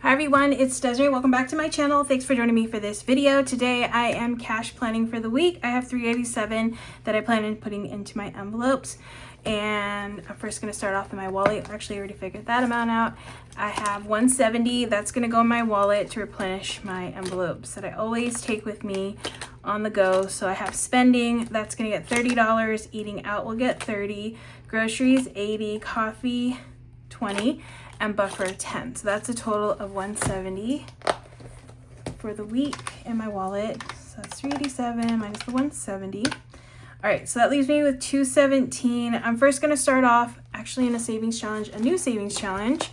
Hi everyone, it's Desiree. Welcome back to my channel. Thanks for joining me for this video. Today I am cash planning for the week. I have $387 that I plan on putting into my envelopes. And I'm first going to start off in my wallet. Actually, I already figured that amount out. I have $170 that's going to go in my wallet to replenish my envelopes that I always take with me on the go. So I have spending, that's going to get $30. Eating out will get $30. Groceries, $80. Coffee, $20. And buffer, $10. So that's a total of $170 for the week in my wallet. So that's $387 minus the $170. All right, so that leaves me with $217. I'm first going to start off actually in a savings challenge, a new savings challenge.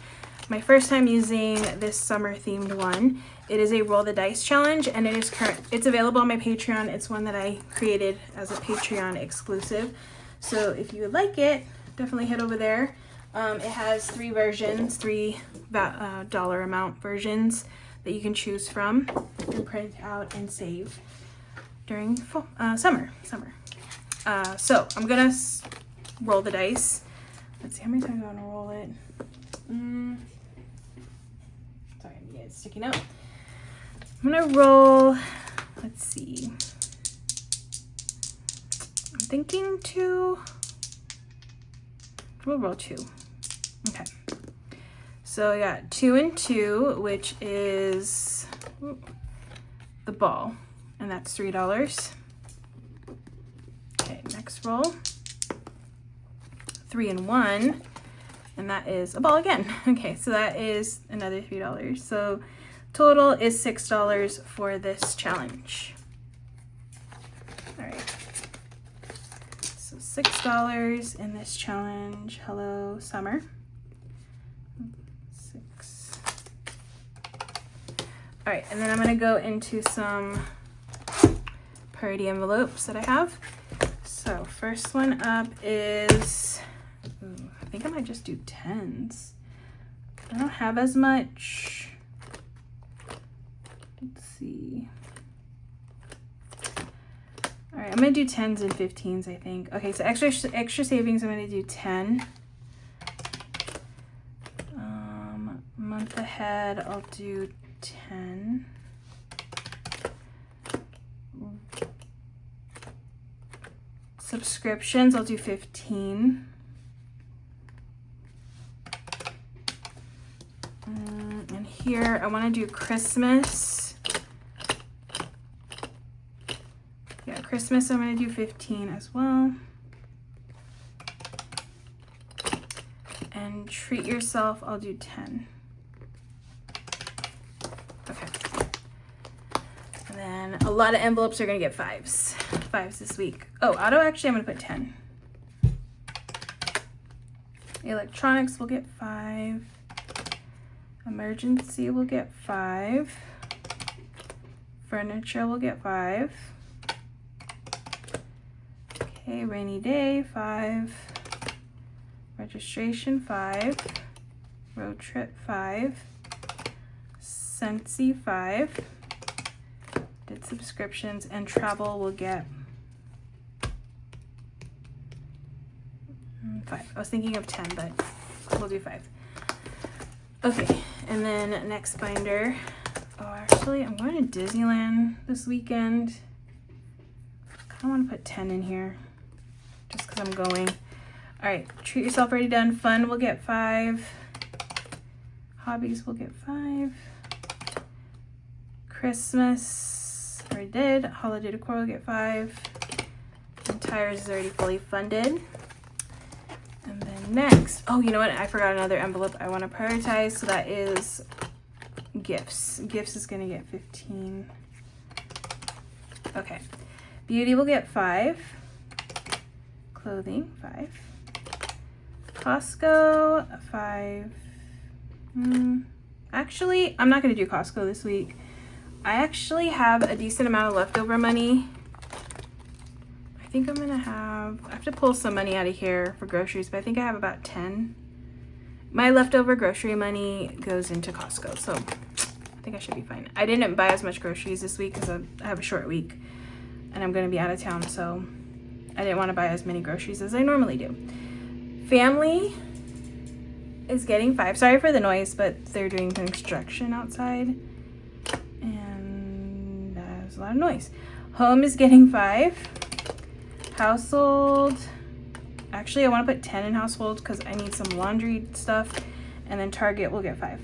My first time using this summer themed one. It is a roll the dice challenge, and it's available on my Patreon. It's one that I created as a Patreon exclusive. So if you would like it, definitely head over there. It has three versions, three dollar amount versions that you can choose from and print out and save during summer. So I'm gonna roll the dice. Let's see how many times I want to roll it. Sorry, yeah, it's sticking out. I'm gonna roll. Let's see. I'm thinking two. We'll roll two. Okay. So I got 2 and 2, which is the ball, and that's $3. Okay, next roll. 3 and 1, and that is a ball again. Okay, so that is another $3. So total is $6 for this challenge. All right. So $6 in this challenge. Hello, summer. 6. All right, and then I'm gonna go into some priority envelopes that I have. So first one up is, I think I might just do 10s. I don't have as much. Let's see. All right, I'm gonna do 10s and 15s, I think. Okay, so extra savings, I'm gonna do 10. Month ahead, I'll do 10. Subscriptions, I'll do 15. And here, I wanna do Christmas. Yeah, Christmas, I'm gonna do 15 as well. And treat yourself, I'll do 10. Okay. And then a lot of envelopes are gonna get 5s. 5s this week. Oh, auto, actually, I'm gonna put 10. Electronics will get 5. Emergency will get 5. Furniture will get 5. Okay, rainy day, 5. Registration, 5. Road trip, 5. Scentsy, 5. Did subscriptions, and travel will get 5. I was thinking of 10, but we'll do 5. Okay, and then next binder. Oh, actually, I'm going to Disneyland this weekend. I kind of want to put 10 in here just because I'm going. All right, treat yourself, already done. Fun will get 5. Hobbies will get 5. Christmas, already did. Holiday decor will get 5. And tires is already fully funded. And then next, oh, you know what? I forgot another envelope I want to prioritize. So that is gifts. Gifts is going to get 15. Okay. Beauty will get 5. Clothing, 5. Costco, 5. Actually, I'm not going to do Costco this week. I actually have a decent amount of leftover money. I think I'm going to I have to pull some money out of here for groceries, but I think I have about 10. My leftover grocery money goes into Costco, so I think I should be fine. I didn't buy as much groceries this week because I have a short week and I'm going to be out of town, so I didn't want to buy as many groceries as I normally do. Family, is getting 5. Sorry for the noise, but they're doing construction outside and there's a lot of noise. Home is getting 5. Household, actually I want to put 10 in household because I need some laundry stuff. And then Target will get 5.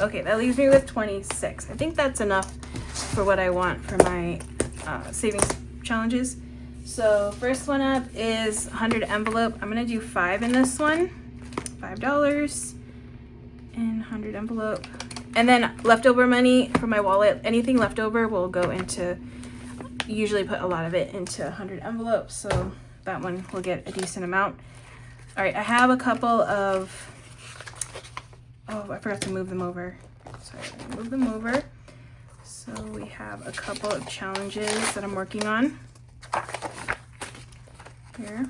Okay, that leaves me with 26. I think that's enough for what I want for my savings challenges. So first one up is 100 envelope. I'm gonna do 5 in this one. $5 and 100 envelope. And then leftover money from my wallet. Anything left over will go into, usually put a lot of it into 100 envelopes. So that one will get a decent amount. All right, I have a couple of, oh, I forgot to move them over. Sorry, I'm gonna move them over. So we have a couple of challenges that I'm working on here.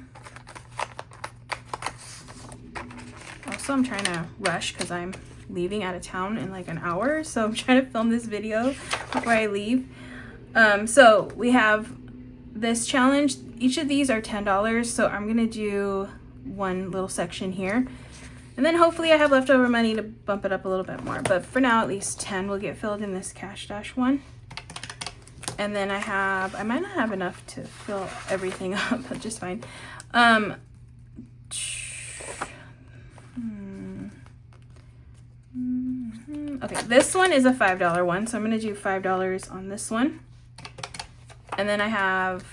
Also, I'm trying to rush because I'm leaving out of town in like an hour. So I'm trying to film this video before I leave. So we have this challenge. Each of these are $10. So I'm gonna do one little section here. And then hopefully I have leftover money to bump it up a little bit more. But for now, at least 10 will get filled in this cash dash one. And then I might not have enough to fill everything up, but just fine. Okay, this one is a $5 one, so I'm gonna do $5 on this one. And then I have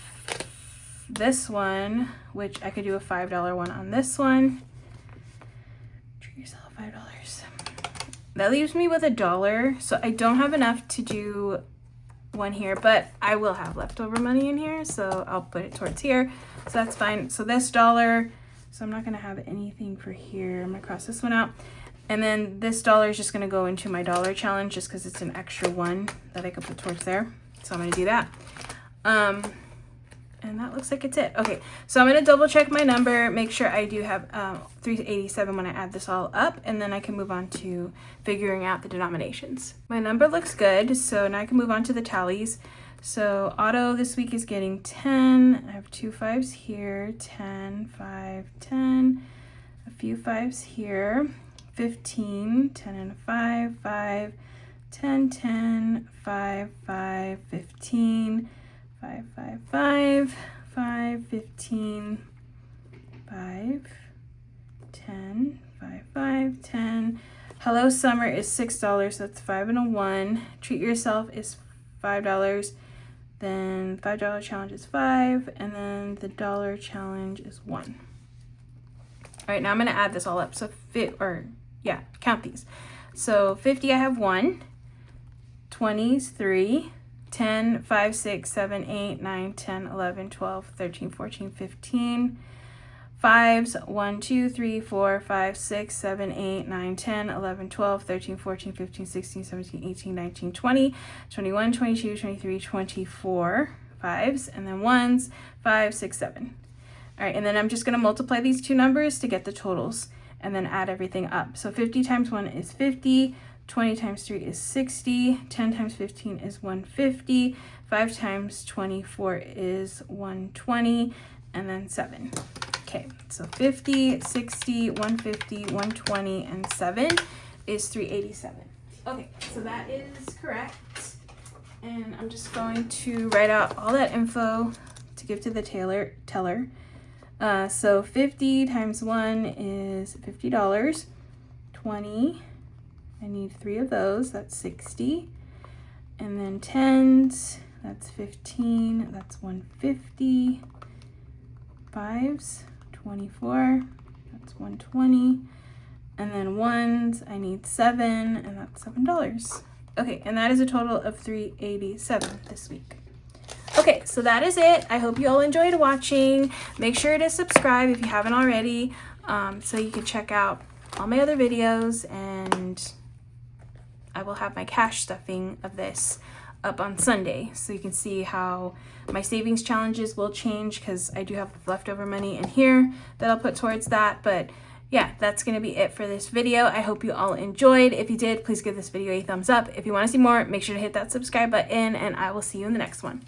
this one, which I could do a $5 one on this one. Treat yourself $5. That leaves me with $1, so I don't have enough to do one here, but I will have leftover money in here, so I'll put it towards here, so that's fine. So this $1, so I'm not gonna have anything for here. I'm gonna cross this one out, and then this $1 is just gonna go into my dollar challenge just because it's an extra one that I could put towards there, so I'm gonna do that. And that looks like it's it. Okay, so I'm gonna double check my number, make sure I do have 387 when I add this all up, and then I can move on to figuring out the denominations. My number looks good, so now I can move on to the tallies. So auto this week is getting 10. I have 2 5s here, 10, 5, 10, a few 5s here, 15, 10 and a 5, 5, 10, 10, 5, 5, 15, 5, 5, 5, 5, 15, 5, 10, 5, 5, 10. Hello Summer is $6, so that's 5 and a 1. Treat Yourself is $5. Then $5 challenge is 5, and then the dollar challenge is 1. All right, now I'm gonna add this all up. So count these. So 50, I have 1. 20s, 3. 10, 5, 6, 7, 8, 9, 10, 11, 12, 13, 14, 15. 5s, 1, 2, 3, 4, 5, 6, 7, 8, 9, 10, 11, 12, 13, 14, 15, 16, 17, 18, 19, 20, 21, 22, 23, 24 5s, and then 1s, 5, 6, 7. All right, and then I'm just gonna multiply these two numbers to get the totals and then add everything up. So 50 times 1 is 50. 20 times 3 is 60, 10 times 15 is 150, 5 times 24 is 120, and then 7. Okay, so 50, 60, 150, 120, and 7 is 387. Okay, so that is correct. And I'm just going to write out all that info to give to the teller. So 50 times 1 is $50, 20, I need 3 of those, that's 60. And then 10s, that's 15, that's 150. 5s, 24, that's 120. And then 1s, I need 7, and that's $7. Okay, and that is a total of $387 this week. Okay, so that is it. I hope you all enjoyed watching. Make sure to subscribe if you haven't already, so you can check out all my other videos, and I will have my cash stuffing of this up on Sunday, so you can see how my savings challenges will change, because I do have leftover money in here that I'll put towards that. But yeah, that's going to be it for this video. I hope you all enjoyed. If you did, please give this video a thumbs up. If you want to see more, make sure to hit that subscribe button, and I will see you in the next one.